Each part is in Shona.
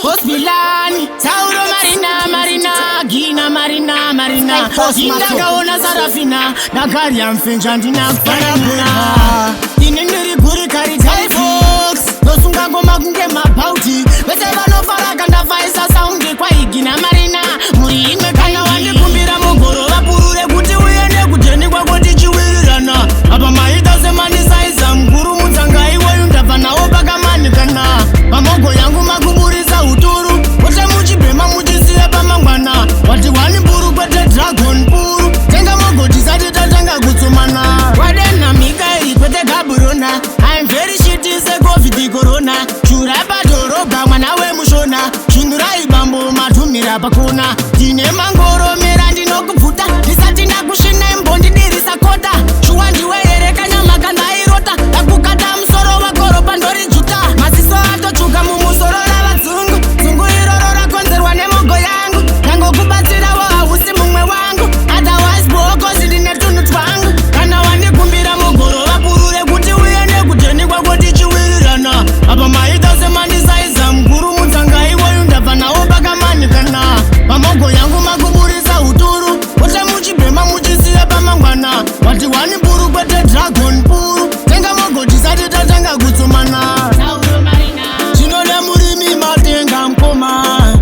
Hospilani, Sauro Marina, Gina Marina, Indagaona Sarafina, Nagarian Finjandina, Farabuna, Iniri Guri Karikai folks, Nosunga Magunge Mapauti, Vesevano Faraganda Faisa Sound, Gina Marina, Muri Mekana, Wandi Kumbira Mogoro, Apure Guti, Uyane, Guteni, Wagoti, Chuirana, Abamaida Semani Saisam, Guru Mutangai, Wayundavana, Obagamani Kana, Mamogo Yangu Maguburiza Uturu, Watamuchi Bema Mujisia Bamangwana, Watiwani Buru Kwete Dragon Puru, Tenga Mogo Tizadi Tatanga Gutsumana, Wadena Mikaeli Kwete Kaburona, I'm very shitty se COVID Corona, Churaba Doroba Manawe Mushona, Chindurai Bambo Matumira Bakuna, Dine Mangoro Merandi no Kuputa, Nisatina Kushina Mbondi Dirisa Kota, Chuandi Were Kanya Makanda Irota, Akukata Msoro Wakoro Pandori Juta, Masiso Ato Chuka Mumusoro Lava Zungu, Zungu Irora Konzerwane Mogo Yangu, Yango Kubatira wa Usi Mumwe Wangu, Otherwise Boko Zidine Tunu Twangu, Kana Wani Kumbira Mogoro Wapurure Kuti Uyene Kuteni Kwa Koti Chuirana, Aba Maida Semani Saiza Mguru Mutangai Wayundavana Obagamani Kana, Mamogo Yangu Maguburiza Uturu, Watamuchi Bema Mujisia Bamangwana, Watiwani Buru Kwete Dragon Puru, Tenga Mogo Tizadi Tatanga Gutsumana, Chinole Murimi Matenga Mkoma,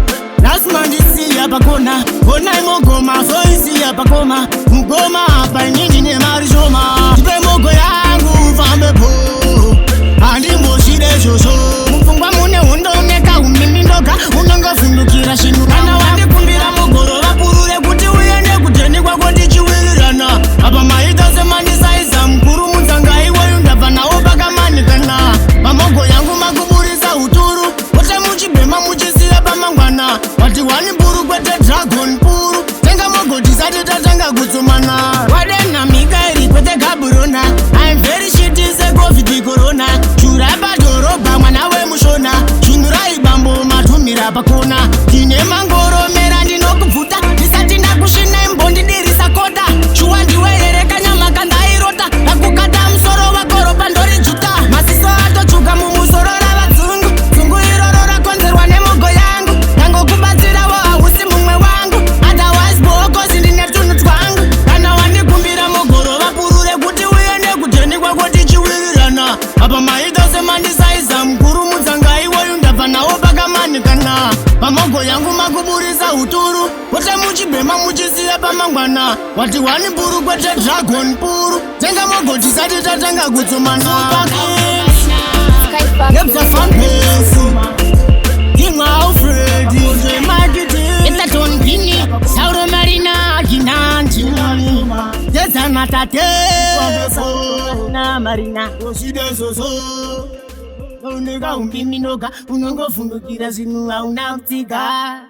Nasmandisi ya Bakona, Kona Mogoma, Foisi ya Bakoma, Mgoma, Panini ne Marijoma, Tipe Mogo Yangu Fambepo, Andi Moshide Shosho, Mfungwa Mune Undo Meka Umimindoka, Unonga Fundukira Shinu, Kana Wandi Kumbira Mogoro, Wapurure Kuti Uyene Kuteni Kwa Koti Chuirana, Aba Maida Semani Saiza Mkuru Mutangai Wayundavana Obagamani Kana, Mamogo Yangu Maguburiza Uturu, Watamuchi Bema Mujisia Bamangwana, Watiwani Buru Kwete Dragon Puru, Tenga Mogo Tizadi Tatanga Gutsumana, Wadena Mikaeli Kwete Kaburona, I'm very shitty se COVID Corona, Churaba Doroba Manawe Mushona, Chindurai Bambo Matumira Bakuna, Dine Mangoro Merandi no Kuputa, Nisatina Kushina Mbondi Dirisa Kota, Chuandi Were Kanya Makanda Irota, Akukata Msoro Wakoro Pandori Juta, Masiso Ato Chuka Mumusoro Lava Zungu, Zungu Irora Konzerwane Mogo Yangu, Yango Kubatira wa Usi Mumwe Wangu, Otherwise Boko Zindine Tunu Twangu, Kana Wani Kumbira Mogoro Wapurure Kuti Uyene Kuteni Kwa Koti Chuirana, Aba Maida Semani Saiza Mkuru Mutangai Wayundavana Obagamani Kana, Mamogo Yangu Maguburiza Uturu, Watamuchi Bema Mujisia Bamangwana, Watiwani Buru Kwete Dragon Puru, Tenga Mogo Tizadi Tatanga Gutsumana, Nepsa Fanpesi, Inga Alfredi, Magidi, Itaton Gini, Sauro Marina, Ginanti, Desana Tate, Marina, Oside Soso, Unega Umbiminoga, Unongo Fundukira Zinu Aunautika.